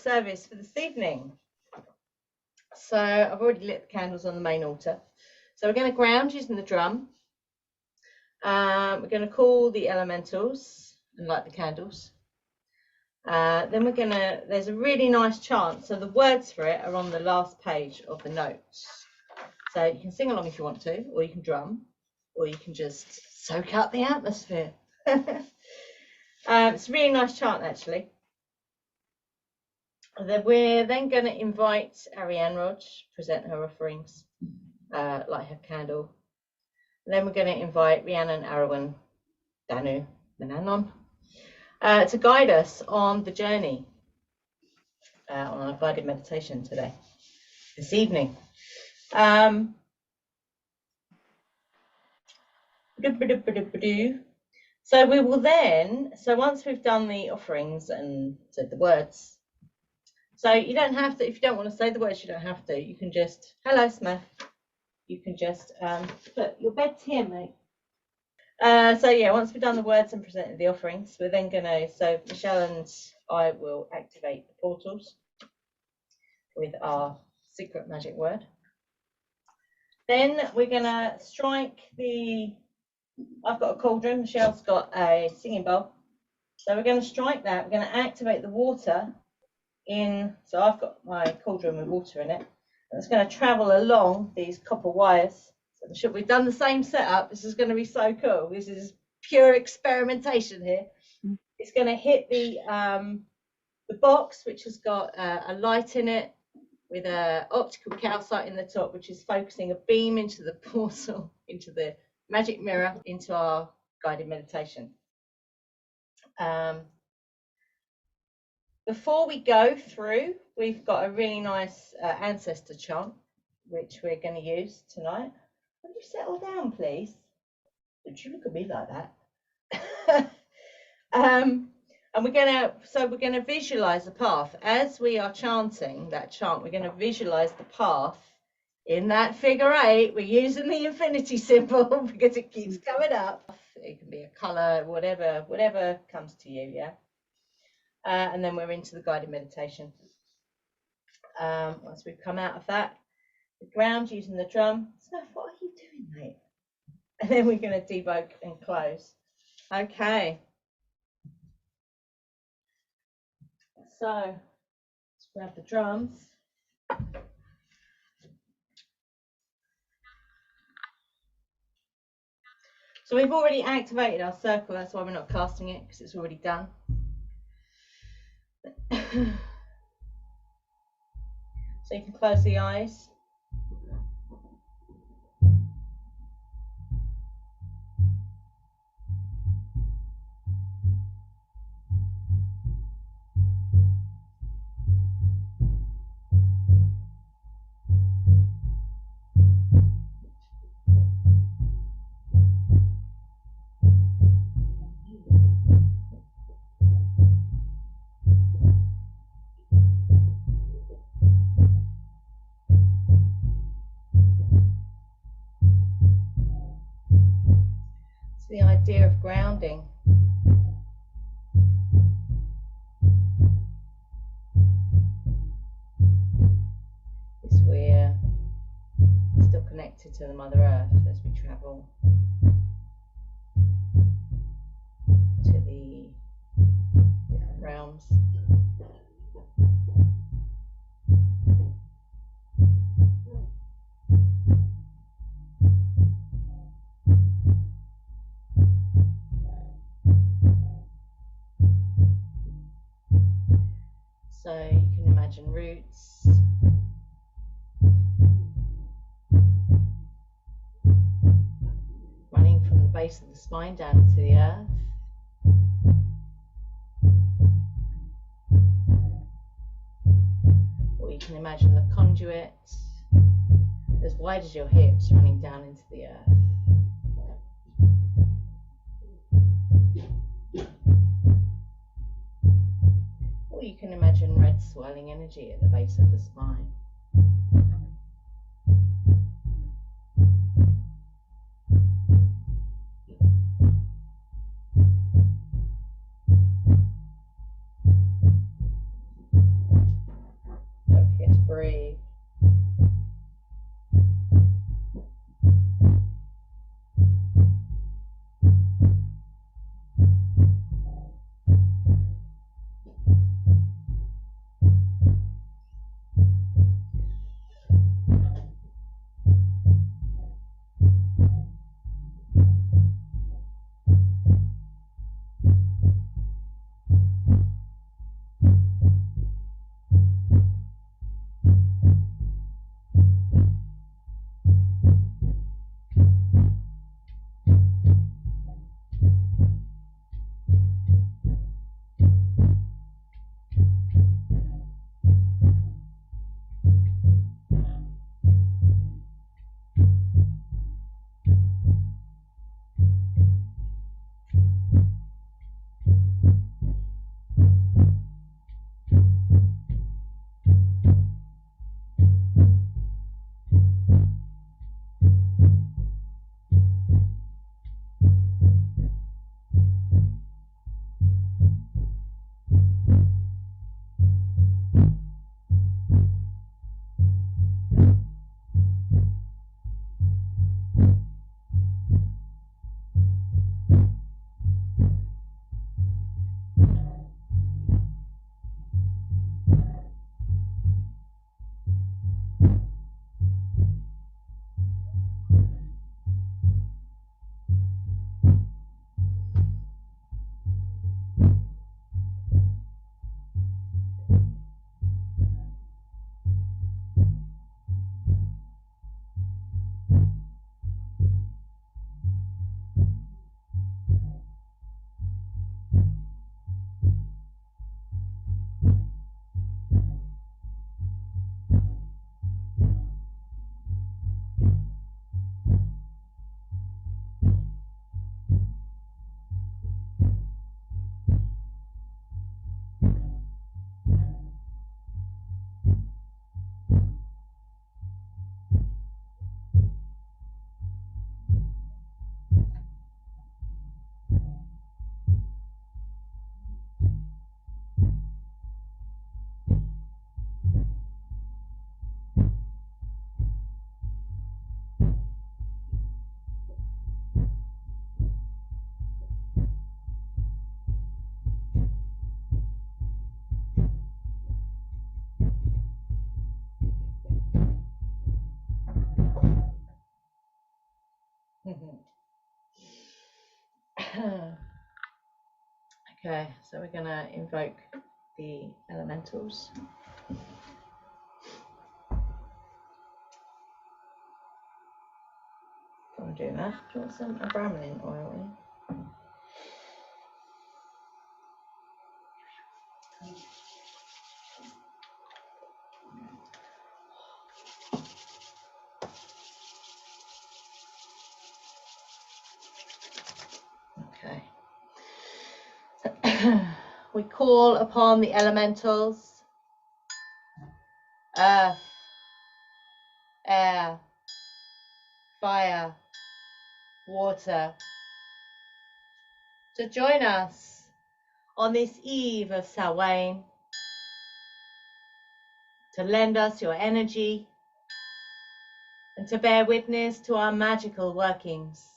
service for this evening. So I've already lit the candles on the main altar. So we're going to ground using the drum. We're going to call the elementals and light the candles. Then we're going to, there's a really nice chant. So the words for it are on the last page of the notes. So you can sing along if you want to, or you can drum, or you can just soak up the atmosphere. It's a really nice chant, actually. We're then going to invite Ariane Roj, present her offerings, light her candle. And then we're going to invite Rhiannon, Arawan, Danu, Mananon to guide us on the journey on our guided meditation today, this evening. So we will then, so once we've done the offerings and said the words, so you don't have to, if you don't want to say the words, you don't have to. You can just, hello, Smith. You can just put your bed's here, mate. So yeah, once we've done the words and presented the offerings, we're then going to, so Michelle and I will activate the portals with our secret magic word. Then we're going to strike the, I've got a cauldron, Michelle's got a singing bowl. So we're going to strike that, we're going to activate the water in, so I've got my cauldron with water in it. And it's going to travel along these copper wires. So we've done the same setup. This is going to be so cool. This is pure experimentation here. It's going to hit the box, which has got a light in it with a optical calcite in the top, which is focusing a beam into the portal, into the magic mirror, into our guided meditation. Before we go through, we've got a really nice Ancestor Chant, which we're going to use tonight. Would you settle down, please? Don't you look at me like that? And we're going to visualize the path as we are chanting that chant. We're going to visualize the path in that figure 8. We're using the infinity symbol because it keeps coming up. It can be a color, whatever comes to you, yeah. And then we're into the guided meditation. Once we've come out of that, the ground using the drum. Smith, what are you doing, mate? And then we're going to debug and close. Okay. So let's grab the drums. So we've already activated our circle. That's why we're not casting it, because it's already done. So you can close the eyes. The idea of grounding. Is we're still connected to the Mother Earth as we travel to the different realms. So you can imagine roots, running from the base of the spine down into the earth. Or you can imagine the conduit as wide as your hips running down into the earth. Or you can imagine red swirling energy at the base of the spine. breathe. Okay, so we're going to invoke the elementals. Do you want to do that? Do you want some brahmin oil in? Okay. We call upon the elementals, earth, air, fire, water, to join us on this eve of Samhain, to lend us your energy and to bear witness to our magical workings.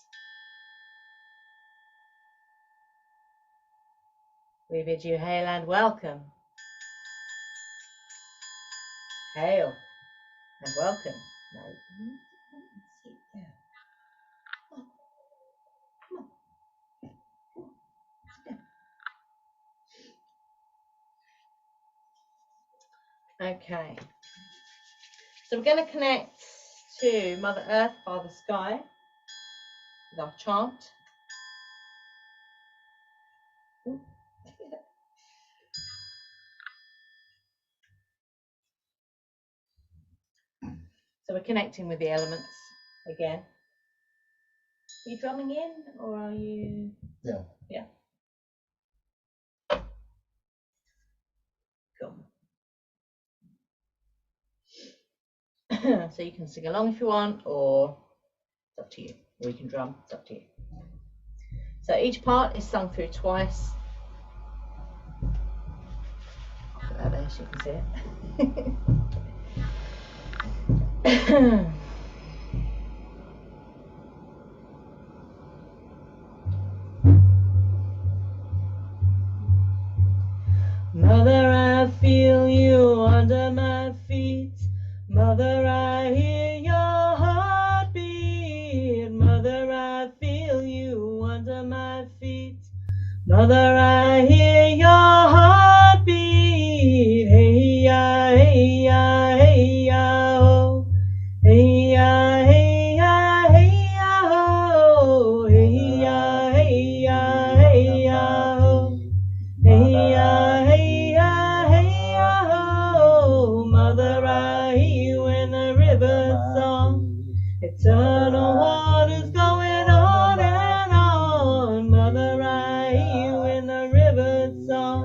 We bid you hail and welcome. Hail and welcome. No, sit down. Okay, so we're going to connect to Mother Earth, Father Sky with our chant. So we're connecting with the elements again. Are you drumming in or are you? Yeah. Yeah. Cool. So you can sing along if you want, or it's up to you. Or you can drum, it's up to you. So each part is sung through twice. I'll put that there so you can see it. Mother, I feel you under my feet. Mother, I hear your heartbeat. Mother, I feel you under my feet. Mother, I hear your heartbeat. Hey ya, hey ya, hey ya, oh. Hey ya, hey ya, hey ya, oh. Hey ya, hey ya, hey ya, oh. Hey ya, hey ya, hey ya, oh. Mother, I hear you in the river song. Eternal waters going on and on. Mother, I hear you in the river song.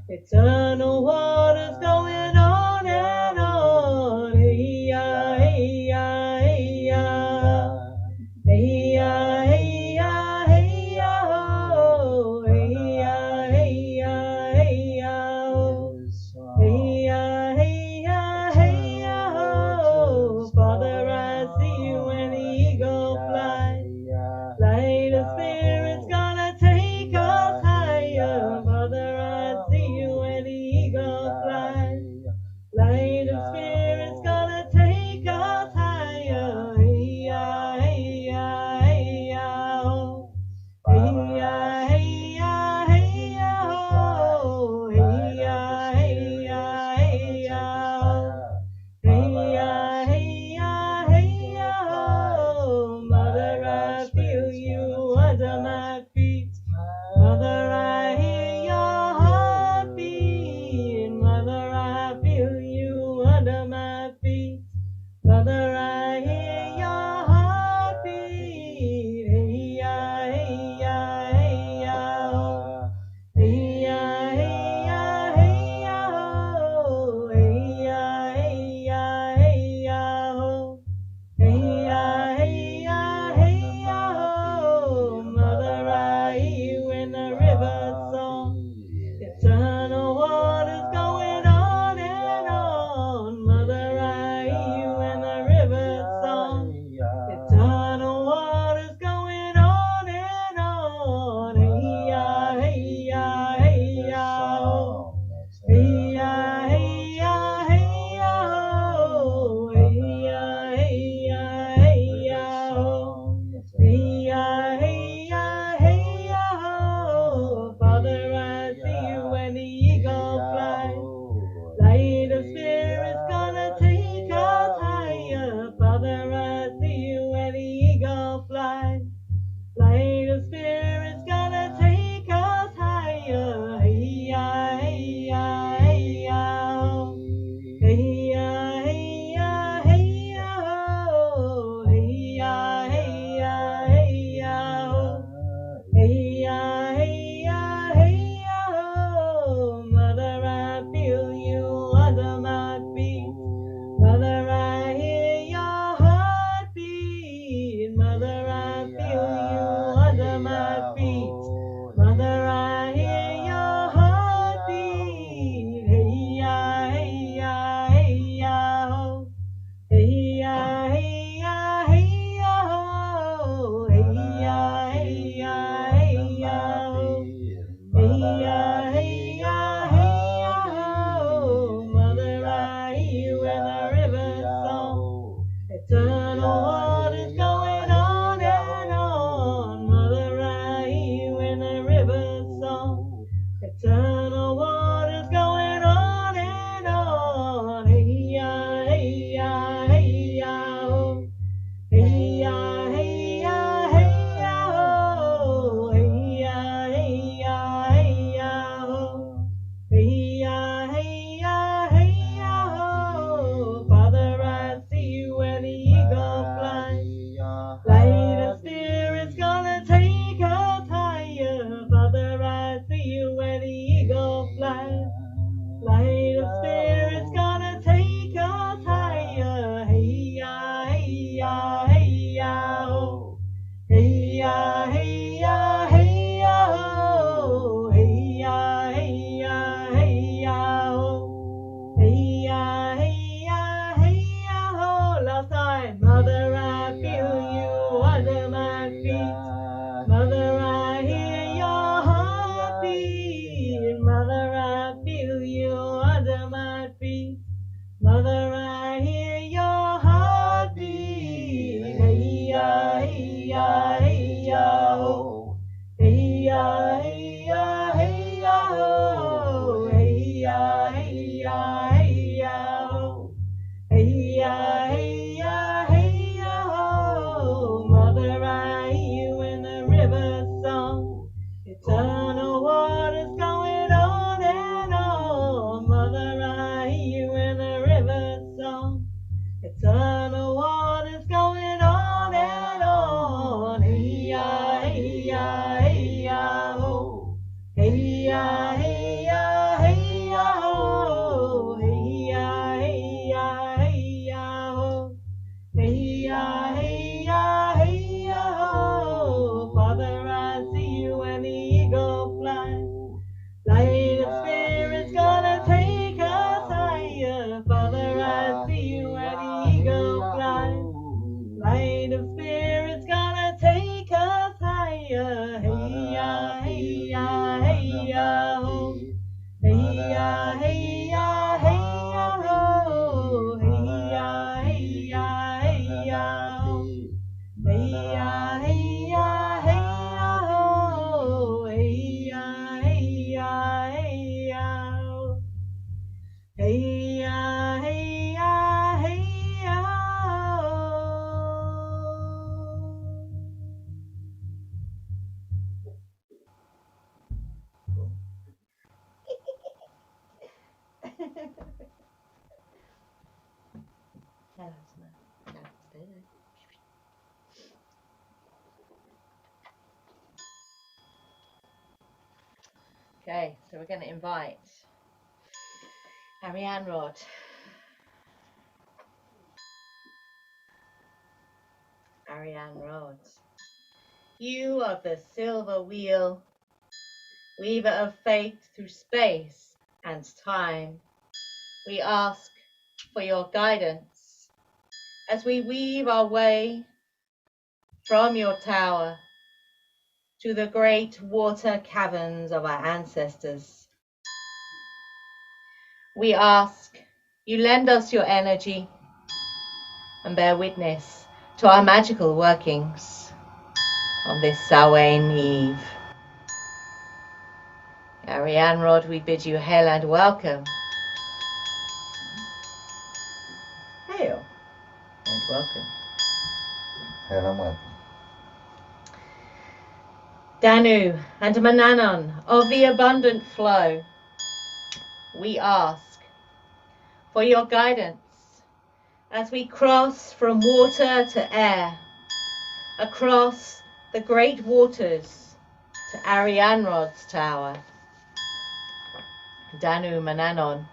Eternal waters going on and on. Hey ya, hey ya, hey ya. Hey ya, hey ya, hey ya, oh. Hey ya, hey ya, hey ya, oh. Hey ya, hey ya, hey ya, oh. Father, I see you in the Hello, Smith. No, stay there. Okay, so we're going to invite Ariane Rod. Ariane Rod. You of the silver wheel, weaver of faith through space and time, we ask for your guidance as we weave our way from your tower to the great water caverns of our ancestors. We ask you lend us your energy and bear witness to our magical workings on this Samhain Eve. Ariane Rod, we bid you hail and welcome. Hail and welcome. Hail and welcome. Danu and Mannanon of the abundant flow, we ask for your guidance as we cross from water to air, across the great waters to Ariane Rod's tower. Danu Mannanon,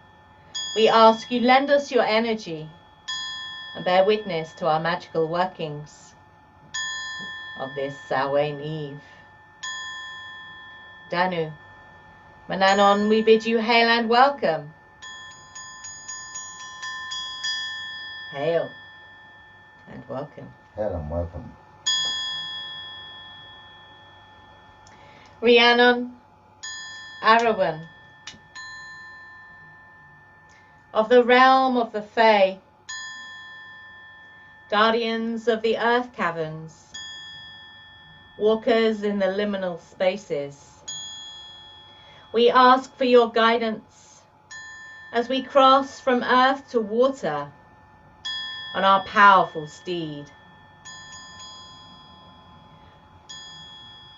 we ask you lend us your energy and bear witness to our magical workings of this Samhain Eve. Danu Mannanon, we bid you hail and welcome. Hail and welcome. Hail and welcome. Rhiannon Arawan of the realm of the Fae, guardians of the earth caverns, walkers in the liminal spaces, we ask for your guidance as we cross from earth to water on our powerful steed.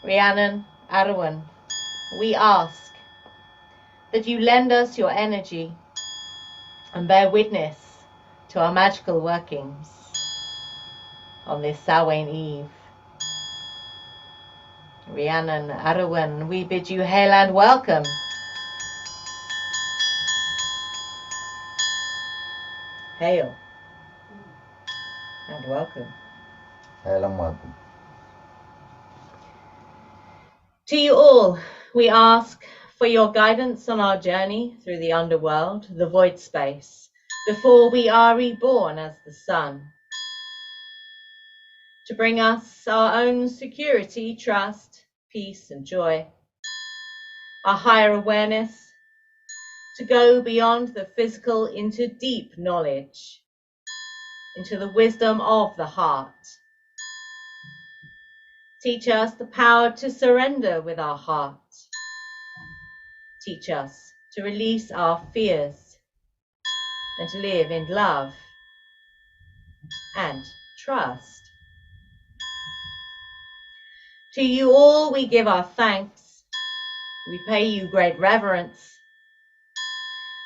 Rhiannon Arawan, we ask that you lend us your energy and bear witness to our magical workings on this Samhain Eve. Rhiannon Arawan, we bid you hail and welcome. Hail and welcome. Hail and welcome. To you all, we ask for your guidance on our journey through the underworld, the void space, before we are reborn as the sun. To bring us our own security, trust, peace and joy. Our higher awareness, to go beyond the physical into deep knowledge, into the wisdom of the heart. Teach us the power to surrender with our heart. Teach us to release our fears and to live in love and trust. To you all we give our thanks. We pay you great reverence.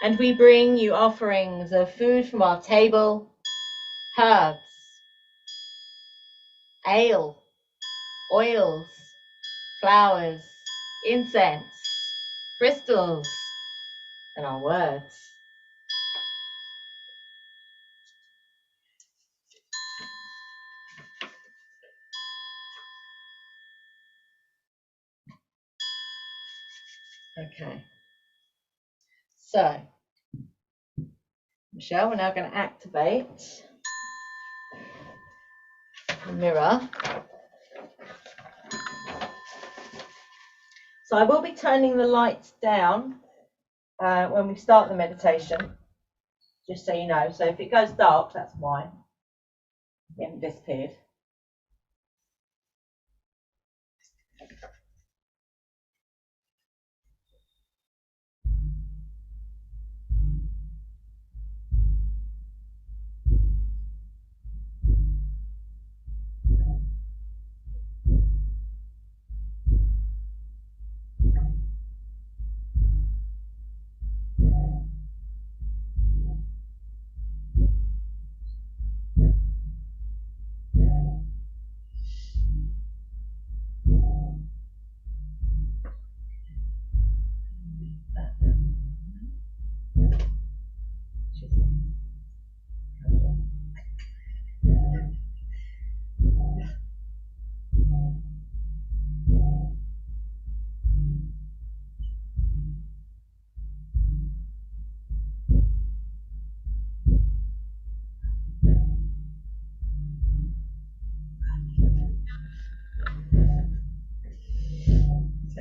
And we bring you offerings of food from our table, herbs, ale, oils, flowers, incense, crystals, and our words. Okay. So, Michelle, we're now going to activate the mirror. So I will be turning the lights down when we start the meditation, just so you know. So if it goes dark, that's why. It hasn't disappeared.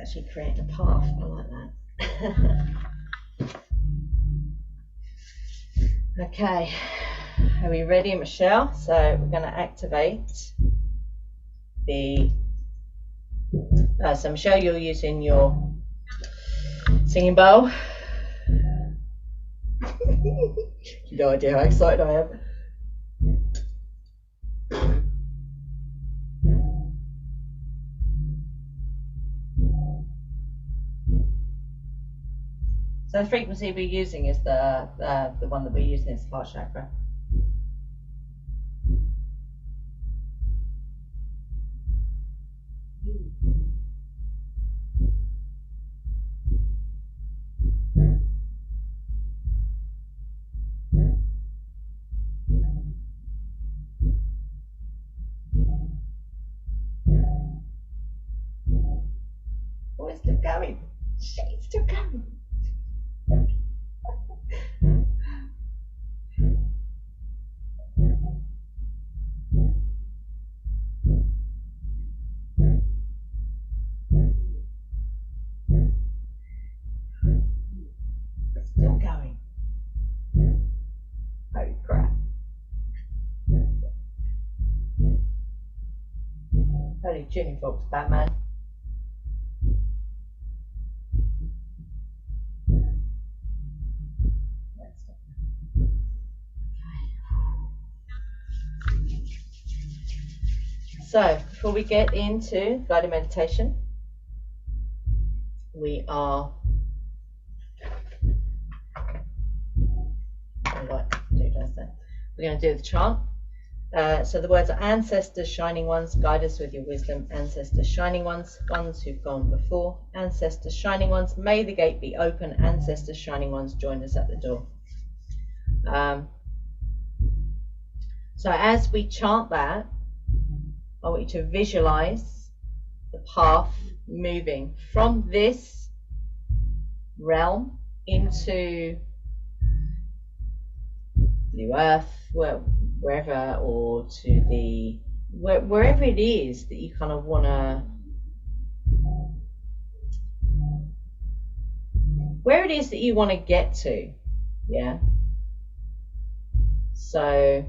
actually create a path. I like that. Okay, are we ready, Michelle? So we're going to activate the. So Michelle, you're using your singing bowl. No idea how excited I am. So the frequency we're using is the one that we're using is Heart Chakra. Oh, it's still going. Shit, it's still going. It's still going. Holy crap. Holy tuning forks, Batman. So before we get into guided meditation, we are we're going to do the chant. So the words are: Ancestors, shining ones, guide us with your wisdom. Ancestors, shining ones, ones who've gone before. Ancestors, shining ones, may the gate be open. Ancestors, shining ones, join us at the door. So as we chant that, I want you to visualize the path moving from this realm into the earth, wherever, or to the wherever it is that you kind of want to, where it is that you want to get to. Yeah. So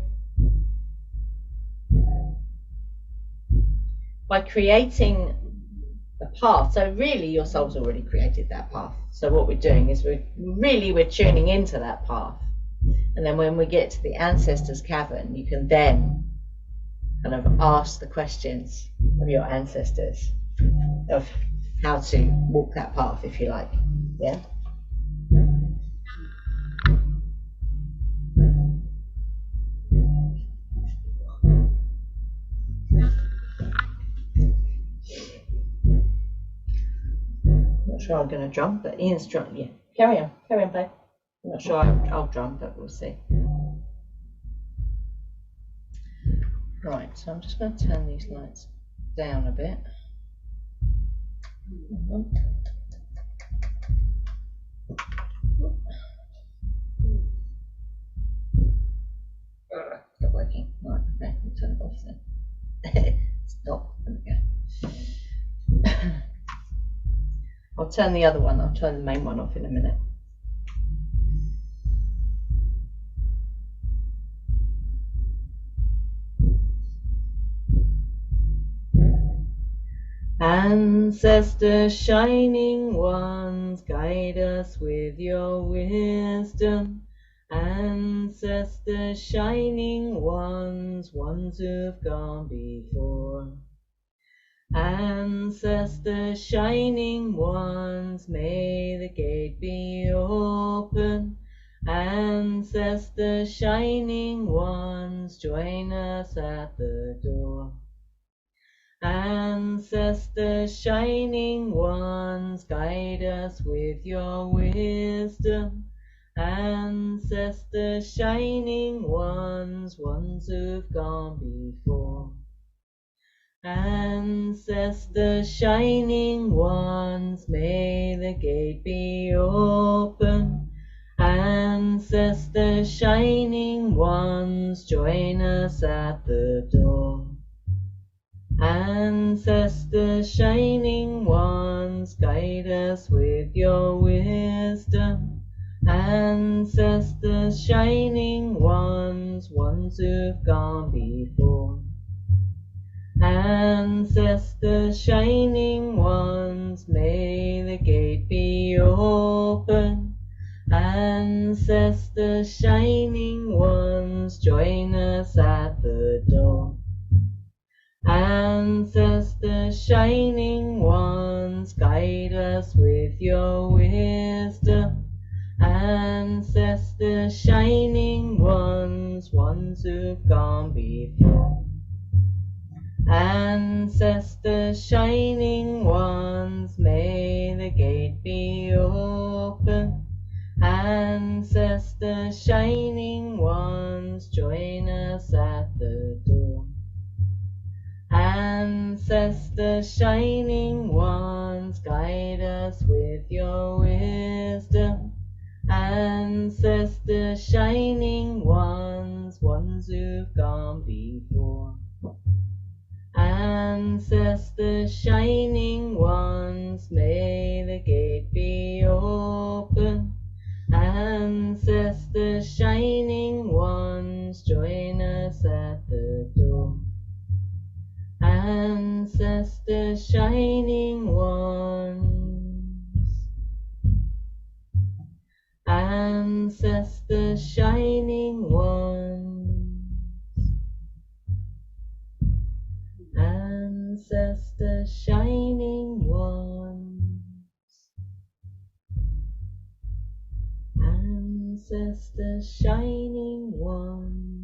by creating the path, so really your soul's already created that path. So what we're doing is we're tuning into that path. And then when we get to the Ancestor's Cavern, you can then kind of ask the questions of your ancestors of how to walk that path, if you like. Yeah. Not sure I'm going to drum, but Ian's drum. Yeah, carry on, babe. I'm not sure I'll drum, but we'll see. Right, so I'm just going to turn these lights down a bit. Stop working. Right, okay, we'll turn it off then. Stop. There we go. I'll turn the other one. I'll turn the main one off in a minute. Ancestors, shining ones, guide us with your wisdom. Ancestors, shining ones, ones who've gone before. Ancestors, shining ones, may the gate be open. Ancestors, shining ones, join us at the door. Ancestors, shining ones, guide us with your wisdom. Ancestors, shining ones, ones who've gone before. Ancestors, shining ones, may the gate be open. Ancestors, shining ones, join us at the door. Ancestor shining ones, guide us with your wisdom. Ancestors shining ones, ones who've gone before. Ancestors shining ones, may the gate be open. Ancestors shining ones, join us at the door. Ancestors shining ones, guide us with your wisdom. Ancestors shining ones, ones who've gone before. Ancestors shining ones, may the gate be open. Ancestors shining ones, join us at the door. Ancestors shining ones, guide us with your wisdom. Ancestors shining ones, ones who've gone before. Ancestors shining ones, may the gate be open. Ancestors shining ones, join us at the door. Ancestors shining ones. Ancestors shining ones. Ancestors shining ones. Ancestors shining ones.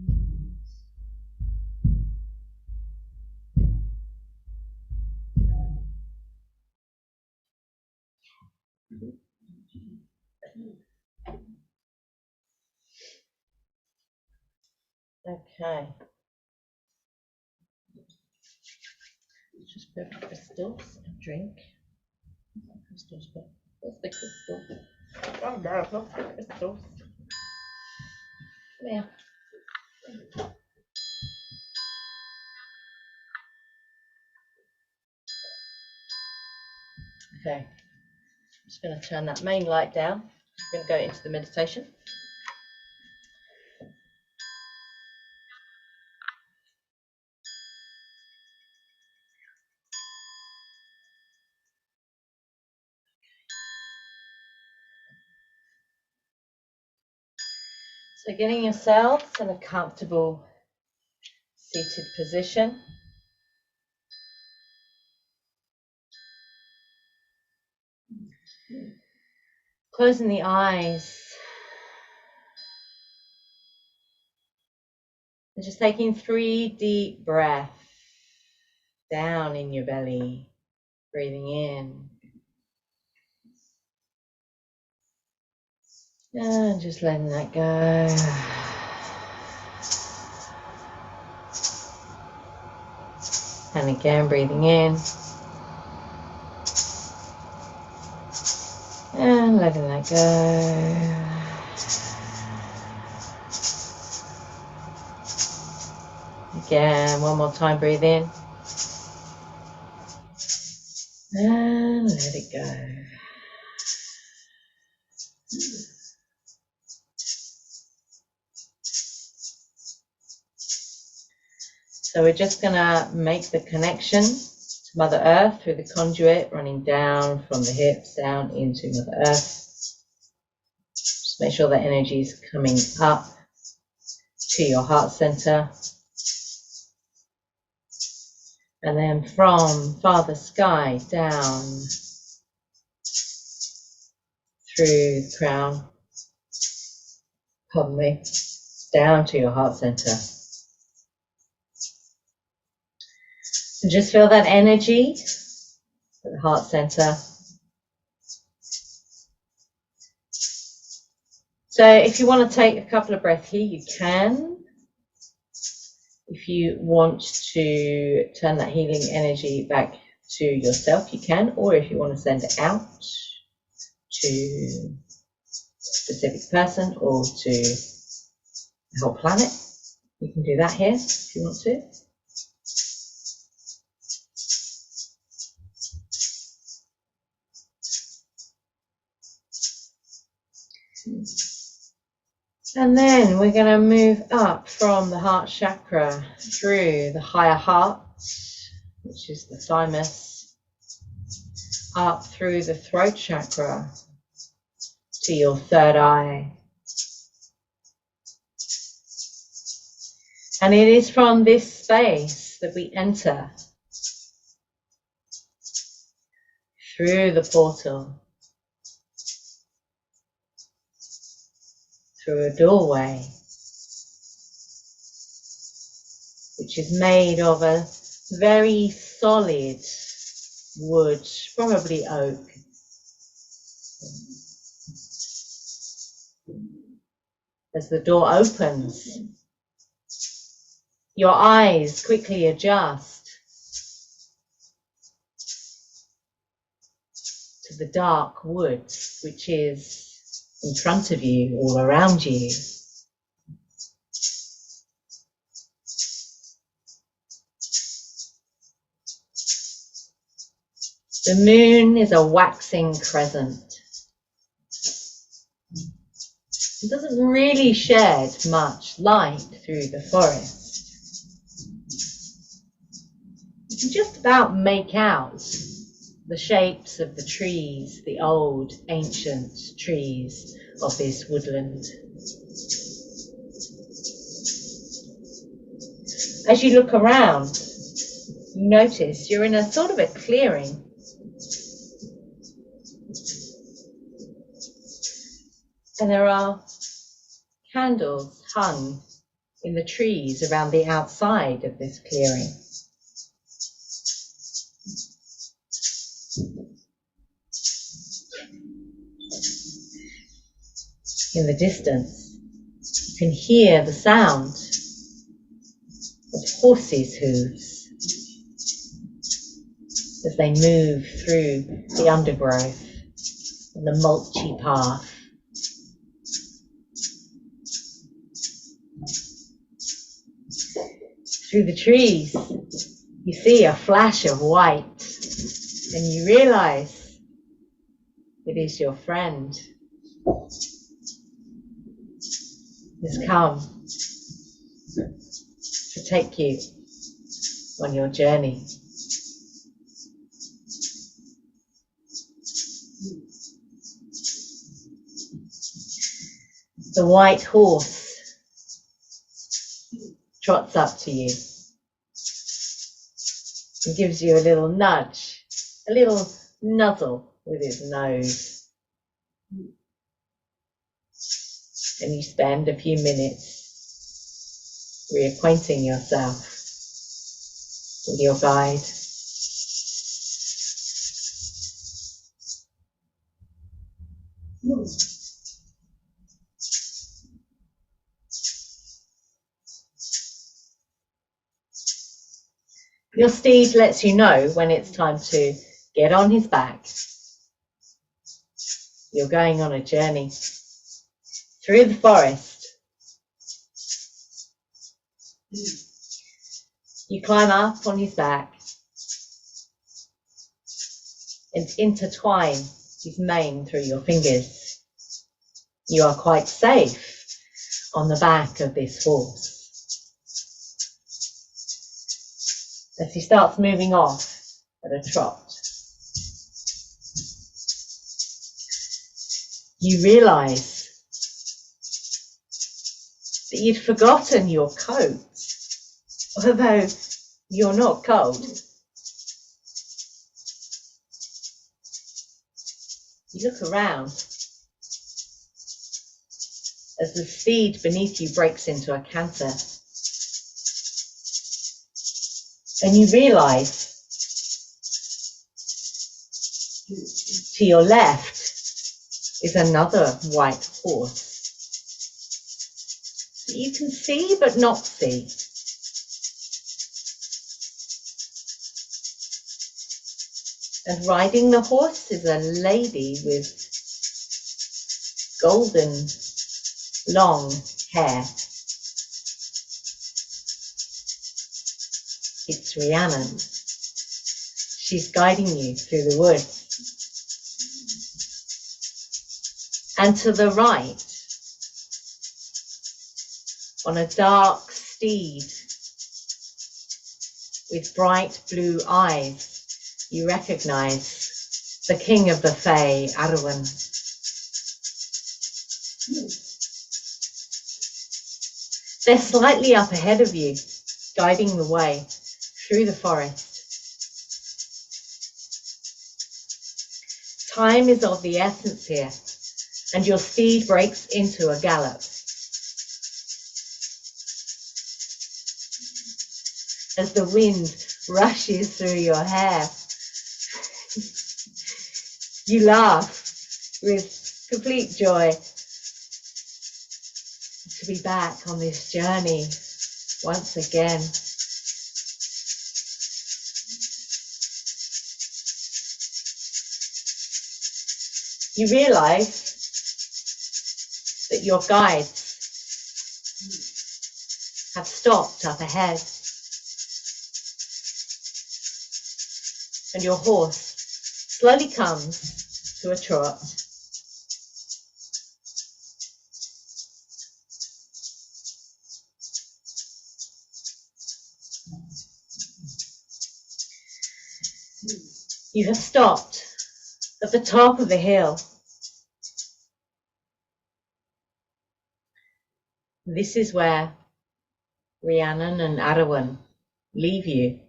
Okay. Just grab crystals and drink. Crystals, but what's the crystal? Oh no, it's not the crystals. Come here. Okay. I'm just going to turn that main light down. I'm going to go into the meditation. So getting yourselves in a comfortable seated position. Closing the eyes. And just taking 3 deep breaths down in your belly. Breathing in. And just letting that go. And again, breathing in. And letting that go. Again, one more time, breathe in. And let it go. So we're just going to make the connection to Mother Earth through the conduit running down from the hips down into Mother Earth. Just make sure that energy is coming up to your heart center. And then from Father Sky down through the crown, down to your heart center. And just feel that energy at the heart center. So if you want to take a couple of breaths here, you can. If you want to turn that healing energy back to yourself, you can. Or if you want to send it out to a specific person or to the whole planet, you can do that here if you want to. And then we're going to move up from the heart chakra through the higher heart, which is the thymus, up through the throat chakra to your third eye. And it is from this space that we enter through the portal, through a doorway, which is made of a very solid wood, probably oak. As the door opens, your eyes quickly adjust to the dark woods, which is in front of you, all around you. The moon is a waxing crescent. It doesn't really shed much light through the forest. You can just about make out the shapes of the trees, the old ancient trees of this woodland. As you look around, you notice you're in a sort of a clearing. And there are candles hung in the trees around the outside of this clearing. In the distance, you can hear the sound of horses' hooves as they move through the undergrowth and the mulchy path. Through the trees, you see a flash of white, and you realize it is your friend. Has come to take you on your journey. The white horse trots up to you and gives you a little nudge, a little nuzzle with his nose. And you spend a few minutes reacquainting yourself with your guide. Your steed lets you know when it's time to get on his back. You're going on a journey through the forest. You climb up on his back and intertwine his mane through your fingers. You are quite safe on the back of this horse. As he starts moving off at a trot, you realize that you'd forgotten your coat, although you're not cold. You look around as the steed beneath you breaks into a canter, and you realize to your left is another white horse that you can see but not see. And riding the horse is a lady with golden long hair. It's Rhiannon. She's guiding you through the woods. And to the right on a dark steed with bright blue eyes. You recognize the king of the Fae, Arwen. They're slightly up ahead of you, guiding the way through the forest. Time is of the essence here, and your steed breaks into a gallop. As the wind rushes through your hair, you laugh with complete joy to be back on this journey once again. You realize that your guides have stopped up ahead, and your horse slowly comes to a trot. You have stopped at the top of the hill. This is where Rhiannon and Arwen leave you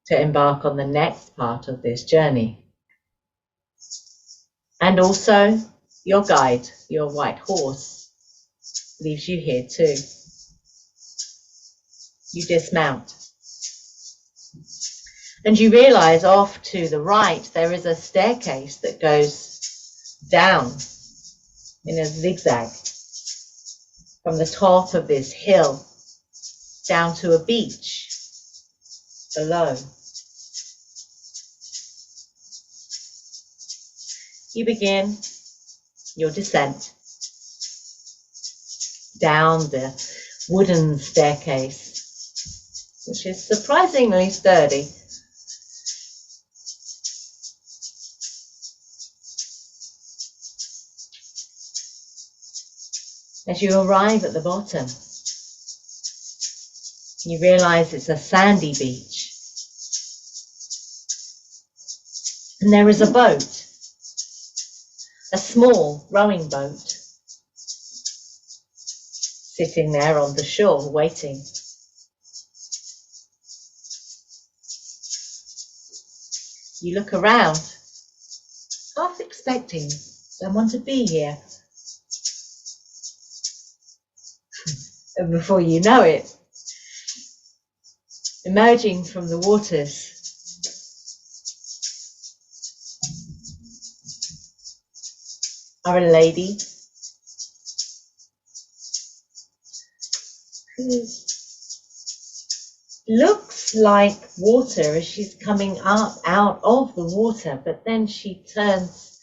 to embark on the next part of this journey. And also your guide, your white horse, leaves you here too. You dismount. And you realize off to the right there is a staircase that goes down in a zigzag from the top of this hill down to a beach below. You begin your descent down the wooden staircase, which is surprisingly sturdy. As you arrive at the bottom, you realize it's a sandy beach. And there is a boat, a small rowing boat, sitting there on the shore waiting. You look around, half expecting someone to be here. And before you know it, emerging from the waters are a lady who looks like water as she's coming up out of the water, but then she turns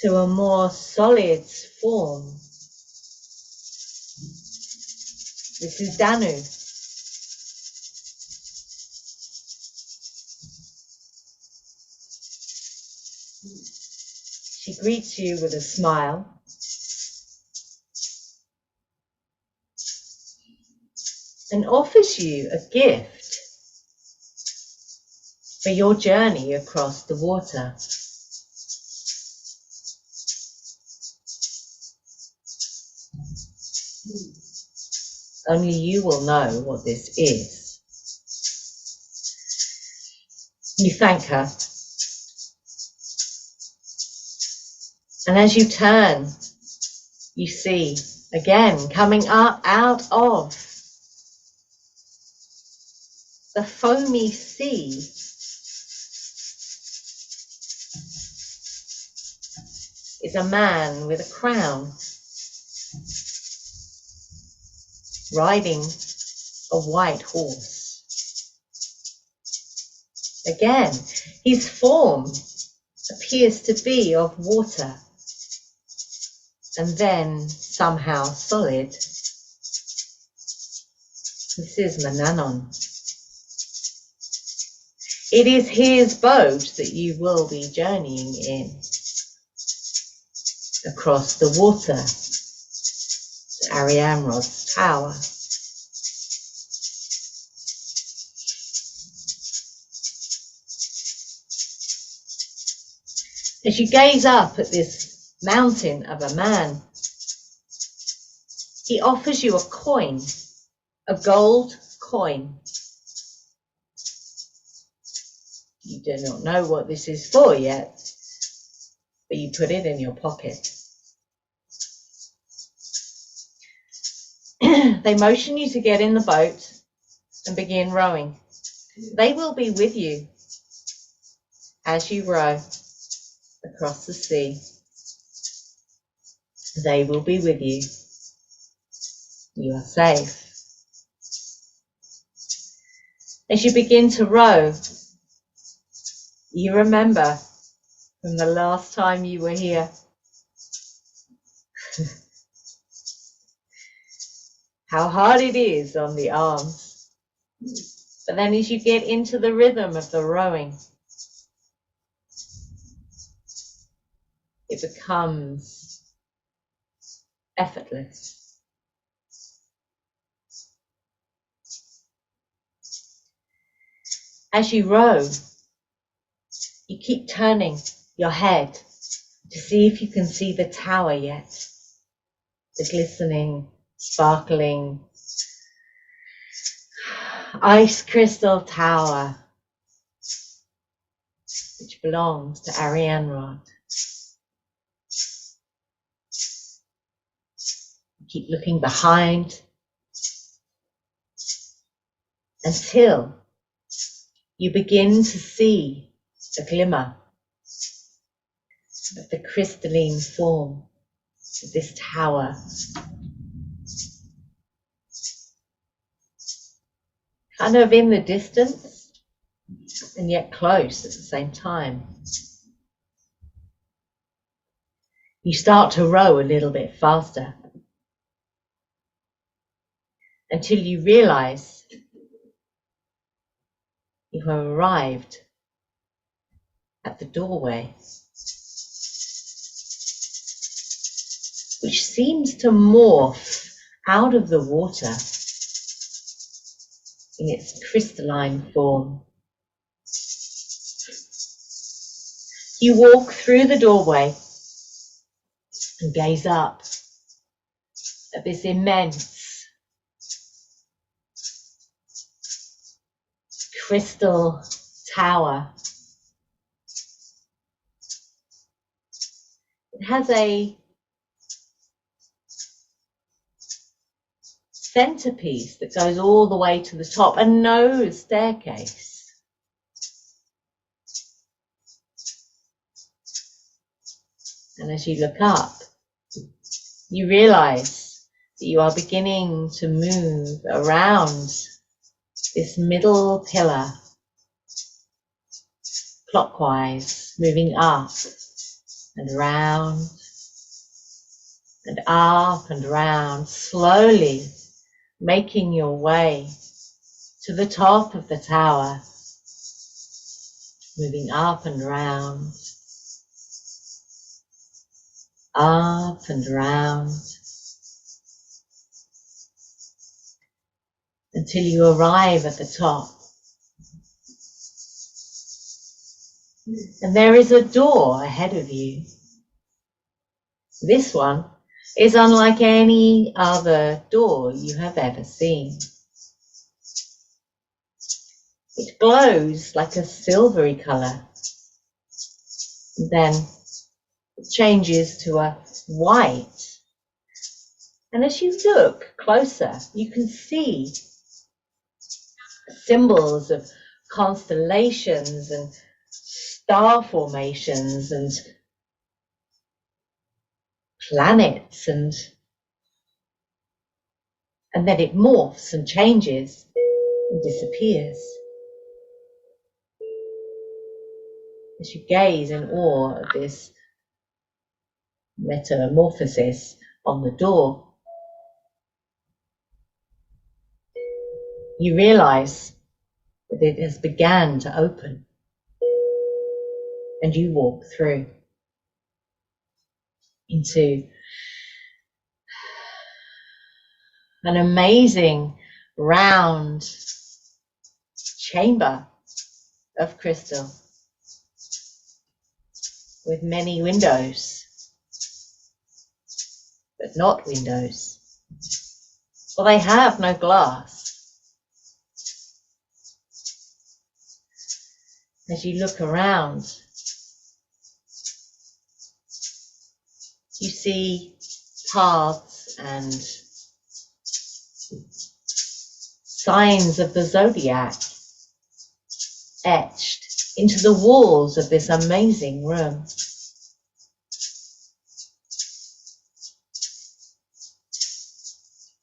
to a more solid form. This is Danu. She greets you with a smile. And offers you a gift for your journey across the water. Only you will know what this is. You thank her. And as you turn, you see again coming up out of the foamy sea is a man with a crown, riding a white horse. Again, his form appears to be of water, and then somehow solid. This is Manannon. It is his boat that you will be journeying in across the water Arianrod's tower. As you gaze up at this mountain of a man, he offers you a coin, a gold coin. You do not know what this is for yet, but you put it in your pocket. They motion you to get in the boat and begin rowing. They will be with you as you row across the sea. They will be with you. You are safe. As you begin to row, you remember from the last time you were here how hard it is on the arms. But then as you get into the rhythm of the rowing, it becomes effortless. As you row, you keep turning your head to see if you can see the tower yet. The glistening, sparkling, ice crystal tower, which belongs to Arianrod. Keep looking behind until you begin to see the glimmer of the crystalline form of this tower. Kind of in the distance and yet close at the same time. You start to row a little bit faster until you realize you have arrived at the doorway, which seems to morph out of the water in its crystalline form. You walk through the doorway and gaze up at this immense crystal tower. It has a centerpiece that goes all the way to the top and no staircase. And as you look up, you realize that you are beginning to move around this middle pillar, clockwise, moving up and round and up and round, slowly making your way to the top of the tower, moving up and round, up and round, until you arrive at the top. And there is a door ahead of you. This one is unlike any other door you have ever seen. It glows like a silvery color. Then it changes to a white. And as you look closer, you can see symbols of constellations and star formations and planets, and then it morphs and changes and disappears. As you gaze in awe at this metamorphosis on the door, you realize that it has begun to open, and you walk through into an amazing round chamber of crystal with many windows, but not windows, for they have no glass. As you look around, you see paths and signs of the zodiac etched into the walls of this amazing room.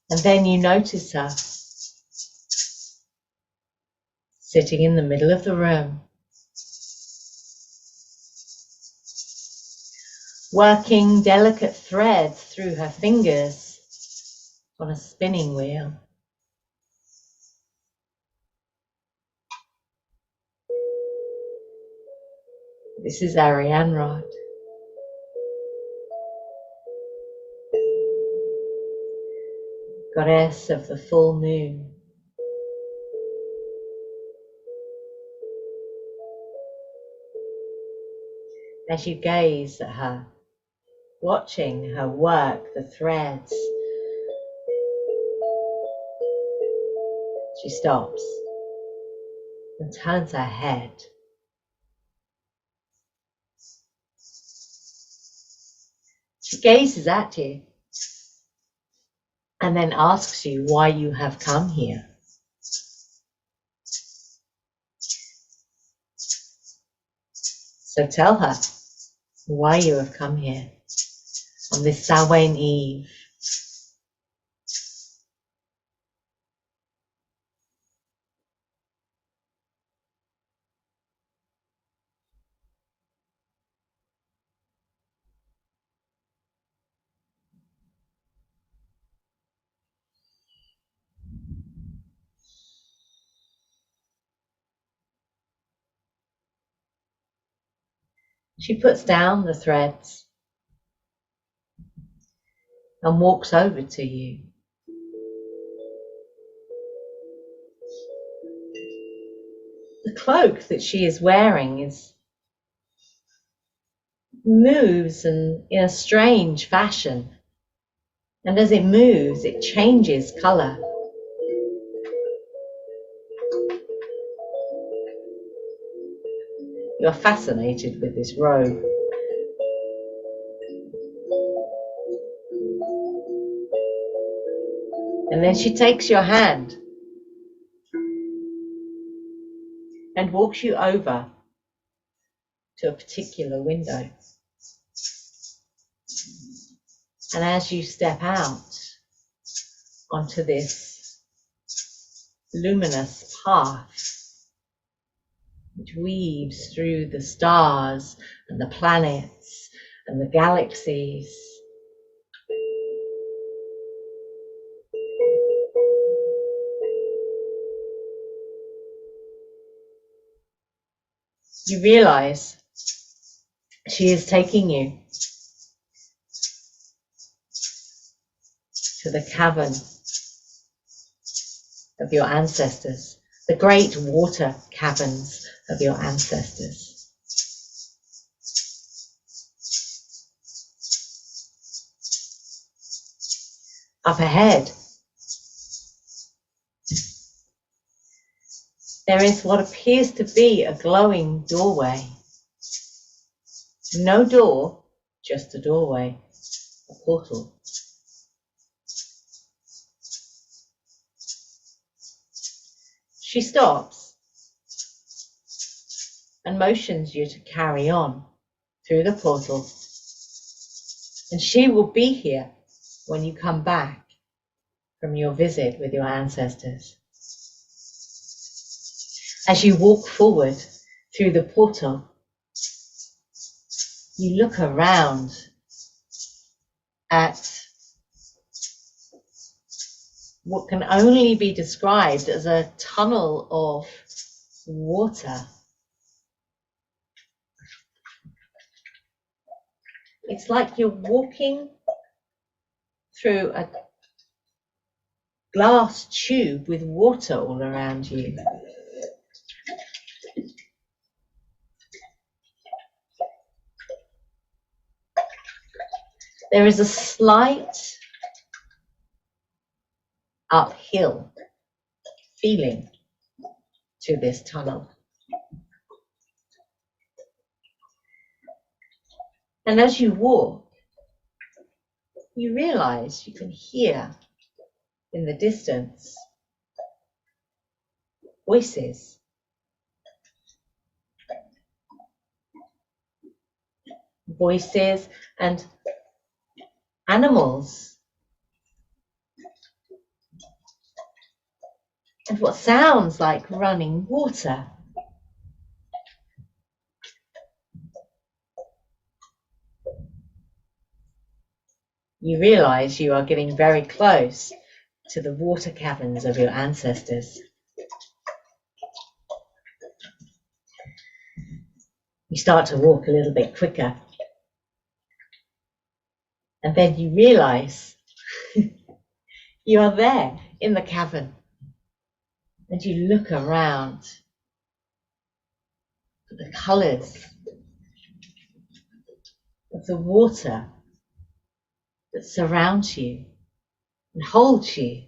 And then you notice her sitting in the middle of the room, working delicate threads through her fingers on a spinning wheel. This is Ariane Rod. Goddess of the full moon. As you gaze at her, watching her work the threads, she stops and turns her head. She gazes at you and then asks you why you have come here. So tell her why you have come here on this Samhain Eve. She puts down the threads and walks over to you. The cloak that she is wearing moves in a strange fashion, and as it moves, it changes colour. You're fascinated with this robe. And then she takes your hand and walks you over to a particular window. And as you step out onto this luminous path, which weaves through the stars and the planets and the galaxies, you realize she is taking you to the cavern of your ancestors, the Great Water Caverns of your ancestors. Up ahead, there is what appears to be a glowing doorway. No door, just a doorway, a portal. She stops and motions you to carry on through the portal, and she will be here when you come back from your visit with your ancestors. As you walk forward through the portal, you look around at what can only be described as a tunnel of water. It's like you're walking through glass tube with water all around you. There is a slight uphill feeling to this tunnel. And as you walk, you realize you can hear in the distance voices. Voices and animals. And what sounds like running water. You realize you are getting very close to the water caverns of your ancestors. You start to walk a little bit quicker. And then you realize you are there in the cavern. And you look around at the colors of the water that surrounds you and holds you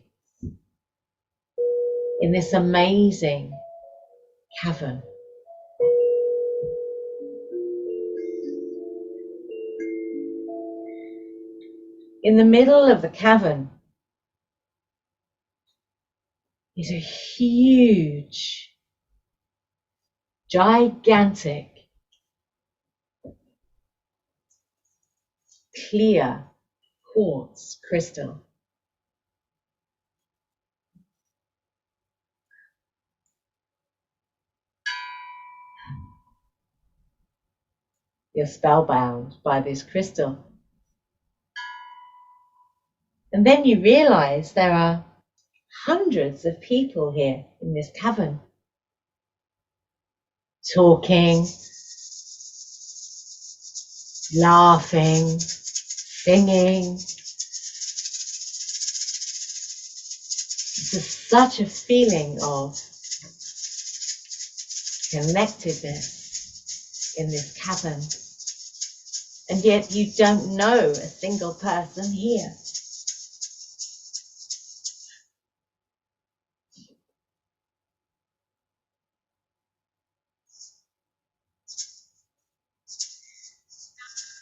in this amazing cavern. In the middle of the cavern is a huge, gigantic, clear quartz crystal. You're spellbound by this crystal. And then you realize there are hundreds of people here in this cavern, talking, laughing, singing. There's such a feeling of connectedness in this cavern. And yet you don't know a single person here.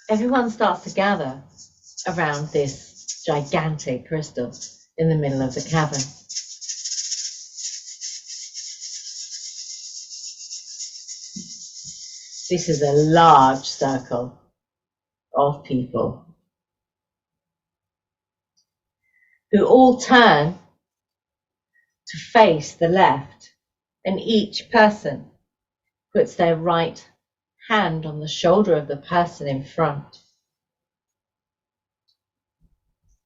Everyone starts to gather around this gigantic crystal in the middle of the cavern. This is a large circle of people who all turn to face the left, and each person puts their right hand on the shoulder of the person in front.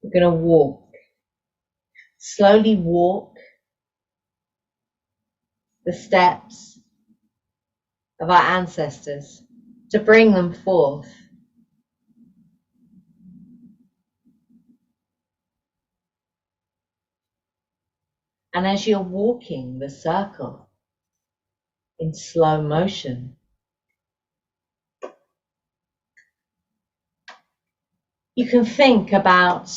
We're going to walk, slowly walk the steps of our ancestors to bring them forth. And as you're walking the circle in slow motion, you can think about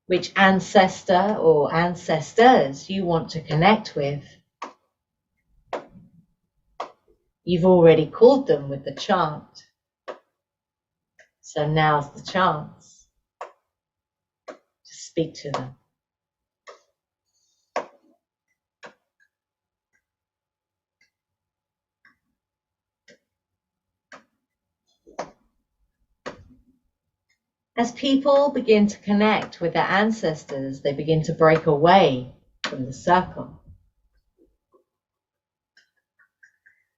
which ancestor or ancestors you want to connect with. You've already called them with the chant, so now's the chance to speak to them. As people begin to connect with their ancestors, they begin to break away from the circle.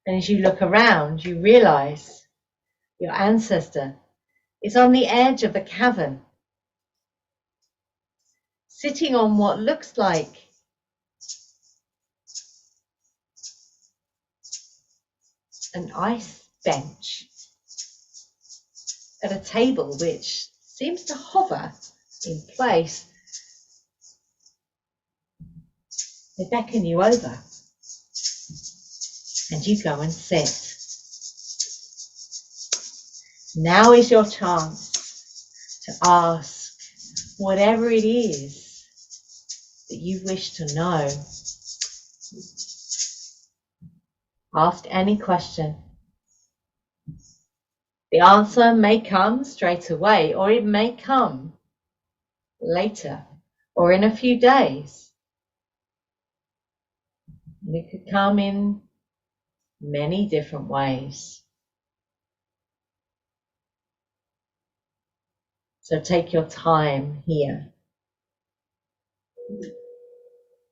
And as you look around, you realize your ancestor is on the edge of the cavern, sitting on what looks like an ice bench at a table which seems to hover in place. They beckon you over and you go and sit. Now is your chance to ask whatever it is that you wish to know. Ask any question. The answer may come straight away, or it may come later, or in a few days. And it could come in many different ways. So take your time here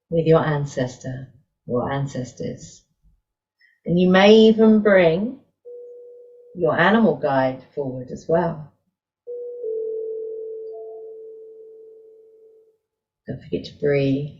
with your ancestor or ancestors. And you may even bring your animal guide forward as well. Don't forget to breathe.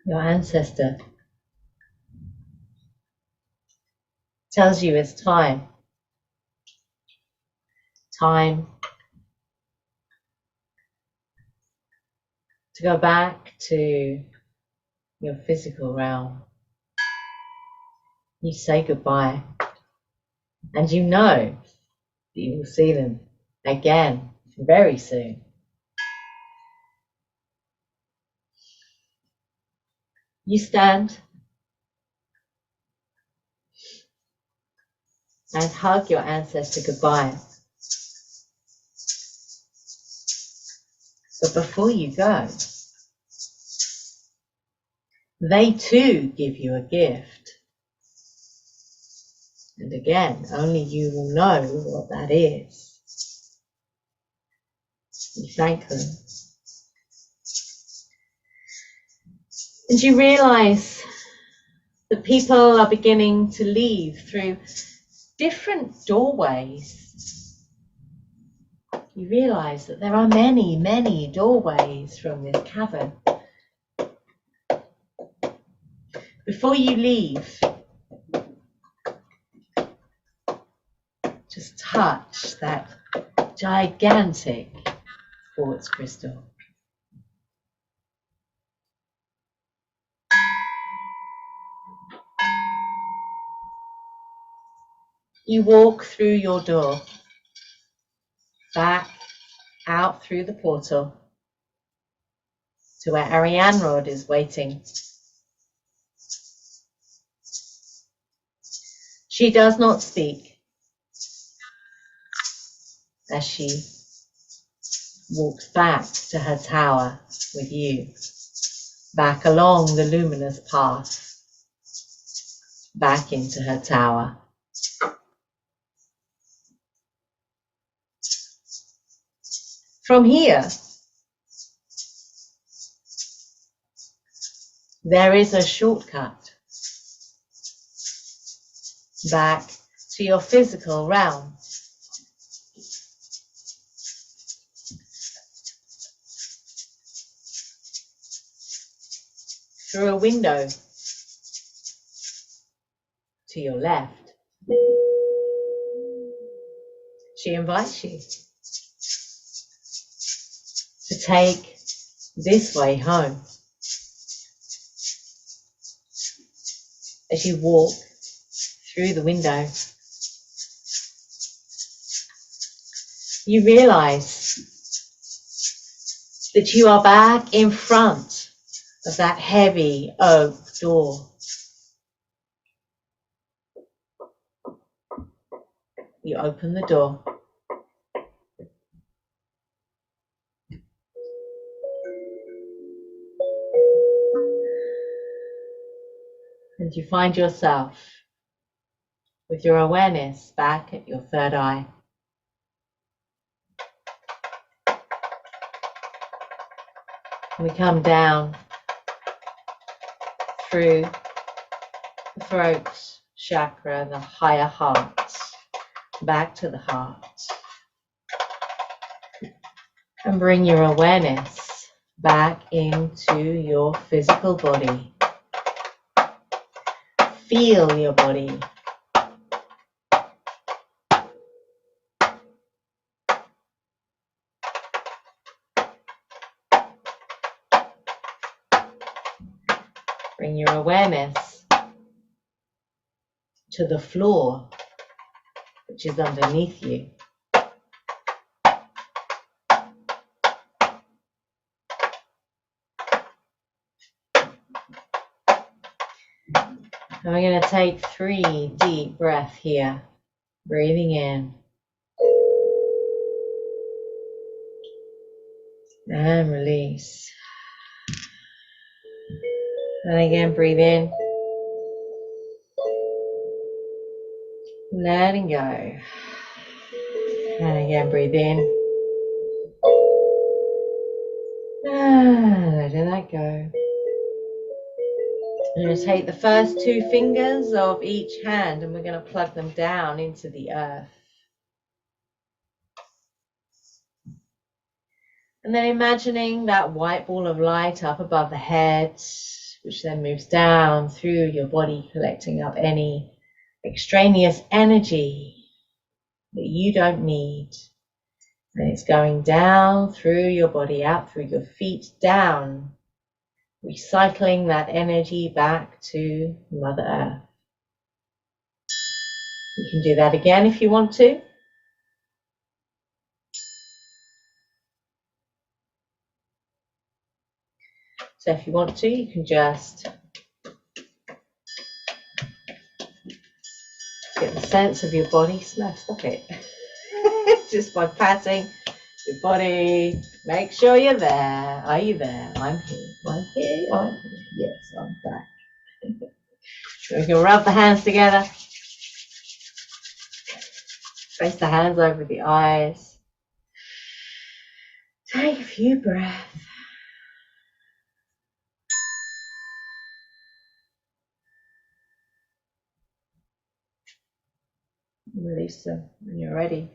Your ancestor tells you it's time. Time to go back to your physical realm. You say goodbye, and you know that you will see them again very soon. You stand and hug your ancestor goodbye. But before you go, they too give you a gift. And again, only you will know what that is. You thank them. And you realize that people are beginning to leave through different doorways. you realize that there are many, many doorways from this cavern. Before you leave, just touch that gigantic quartz crystal. You walk through your door, back out through the portal to where Ariane Rod is waiting. She does not speak as she walks back to her tower with you, back along the luminous path, back into her tower. From here, there is a shortcut back to your physical realm. Through a window to your left. She invites you to take this way home. As you walk through the window, you realize that you are back in front of that heavy oak door. You open the door. And you find yourself with your awareness back at your third eye. We come down through the throat chakra, the higher heart, back to the heart. And bring your awareness back into your physical body. Feel your body. Bring your awareness to the floor, which is underneath you. And we're going to take 3 deep breaths here. Breathing in. And release. And again, breathe in. Letting go. And again, breathe in. And letting that go. I'm going to take the first 2 fingers of each hand and we're going to plug them down into the earth. And then imagining that white ball of light up above the head, which then moves down through your body, collecting up any extraneous energy that you don't need. And it's going down through your body, out through your feet, down, recycling that energy back to Mother Earth. You can do that again if you want to. So if you want to, you can just get the sense of your body. Stop it. Just by patting your body. Make sure you're there. Are you there? I'm here. I'm here. I'm here. Yes, I'm back. So we can rub the hands together. Place the hands over the eyes. Take a few breaths. Release them when you're ready.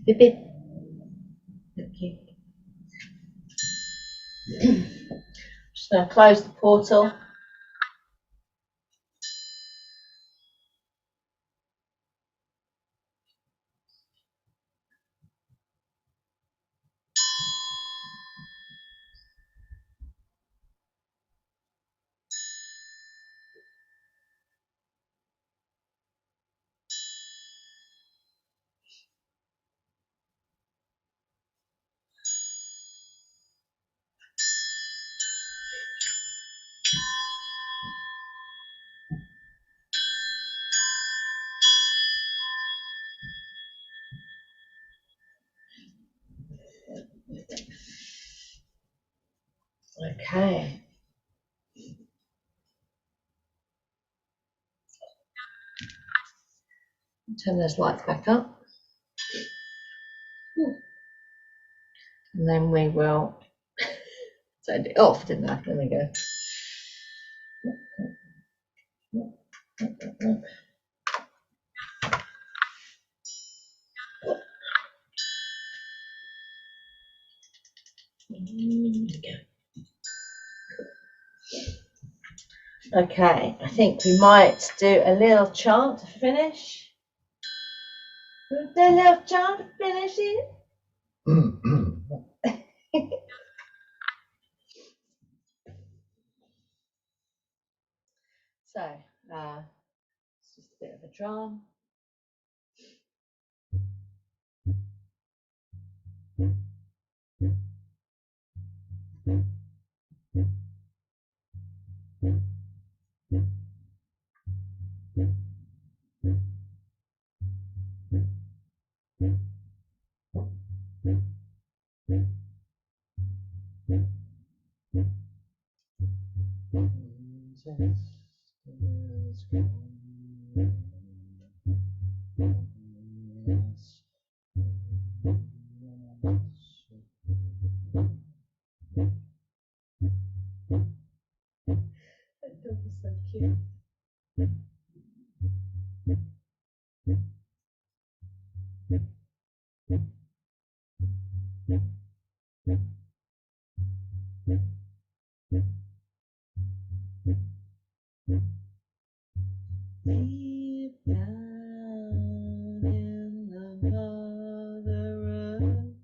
Beep, beep. Thank you. Just going to close the portal. Okay. Turn those lights back up. And then we will turn it off, didn't I? There we go. Okay, I think we might do a little chant to finish. We'll do a little chant to finish it. So, it's just a bit of a drum. That dog is so cute. Deep down in the mother earth,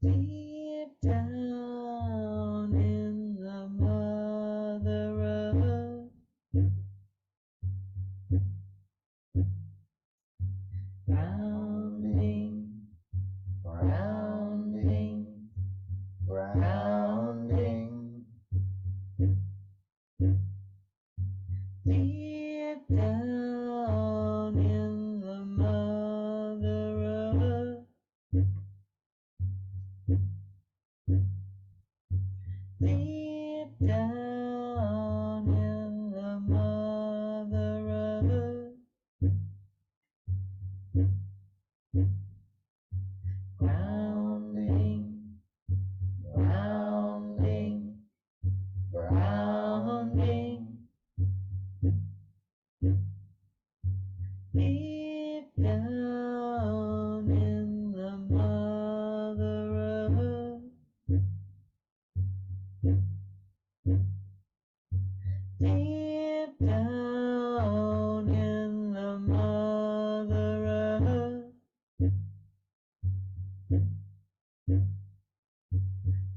deep down in the mother earth, grounding, grounding, grounding, deep down in the mother earth, deep down in the mother earth, grounding, grounding, grounding, deep down in the mother earth, deep down in the mother earth,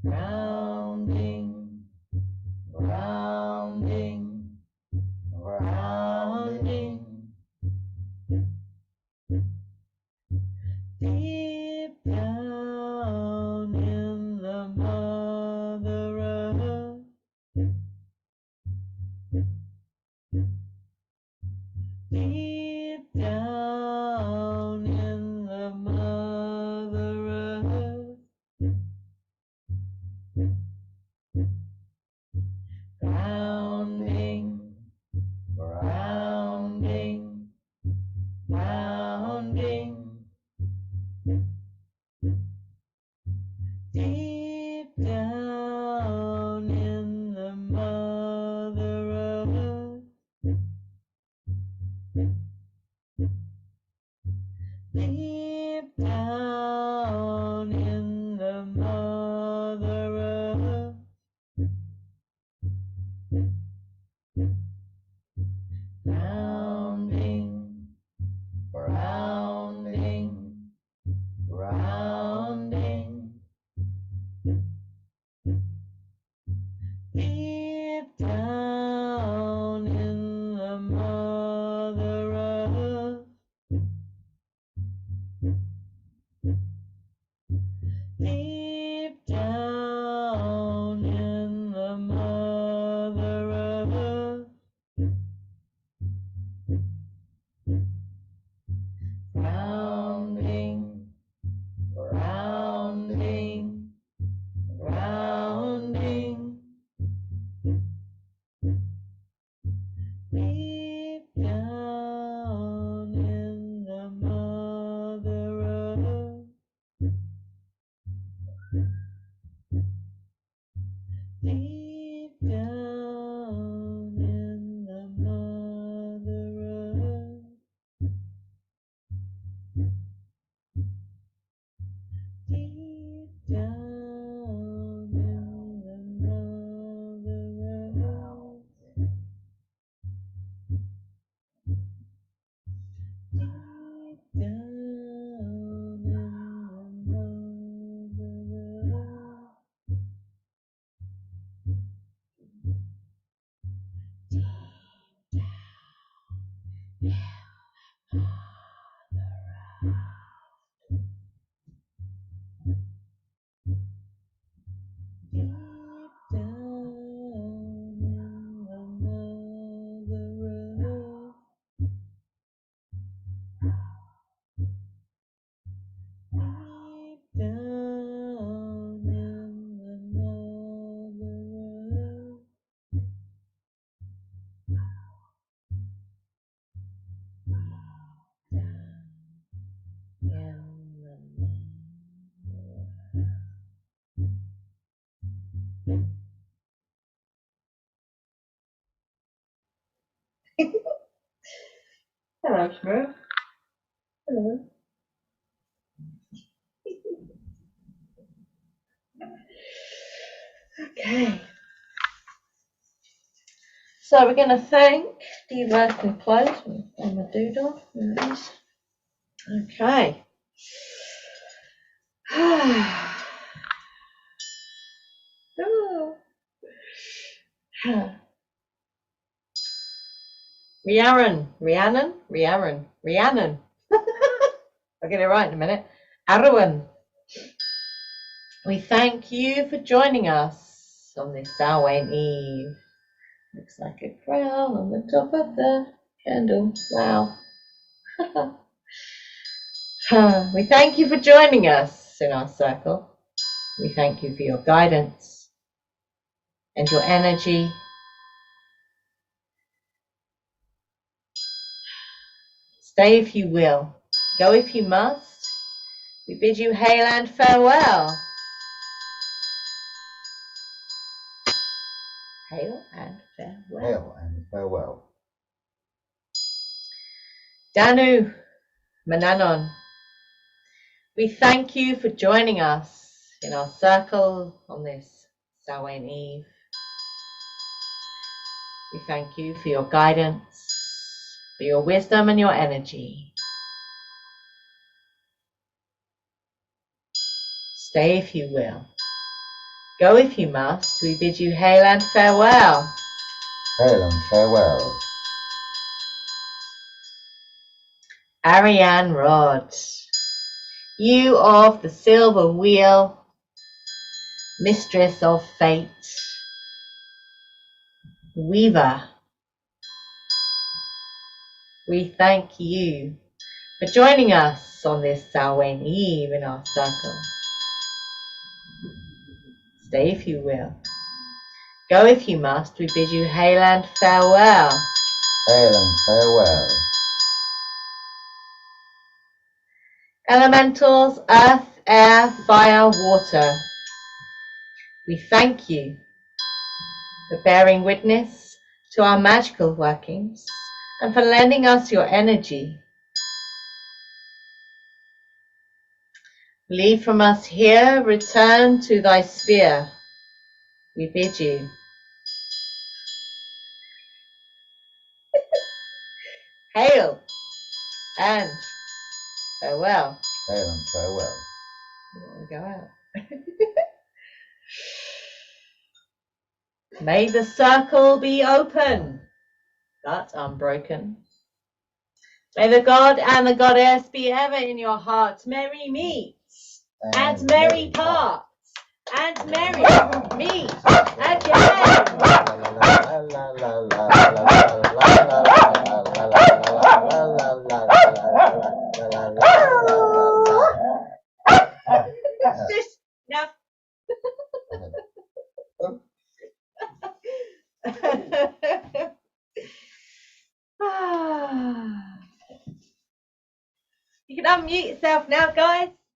grounding, grounding, grounding, deep down in the mother earth, deep down in the mother earth, grounding, grounding, grounding, deep down in the mother earth, deep down in the Mother Earth. Grounding, grounding, grounding. Deep down in the Mother Earth. Deep down in the Mother Earth. Grounding, grounding, grounding. Deep down in the Mother Earth. Deep down in the Mother Earth. Deep down in the Mother Earth. Deep down in the Mother Earth. Hello, Shrew. Hello. Okay. So we're going to thank the working clothes on the doodle. There it is. Okay. Oh. Rhiannon. I'll get it right in a minute. Arwen. We thank you for joining us on this Samhain Eve. Looks like a crown on the top of the candle. Wow. We thank you for joining us in our circle. We thank you for your guidance and your energy. Stay if you will. Go if you must. We bid you hail and farewell. Hail and farewell. Hail and farewell. Danu Mananon, we thank you for joining us in our circle on this Samhain Eve. We thank you for your guidance, for your wisdom and your energy. Stay if you will. Go if you must. We bid you hail and farewell. Hail and farewell. Ariane Rod, you of the silver wheel, mistress of fate, weaver, we thank you for joining us on this Samhain Eve in our circle. Stay if you will. Go if you must. We bid you hail and farewell. Hail and farewell. Elementals, earth, air, fire, water, we thank you for bearing witness to our magical workings and for lending us your energy. Leave from us here, return to thy sphere. We bid you. Hail and farewell. Hail and farewell. Go out. May the circle be open, but unbroken. May the God and the Goddess be ever in your heart. Merry meets and merry parts and merry meet again. Just now. You can unmute yourself now, guys.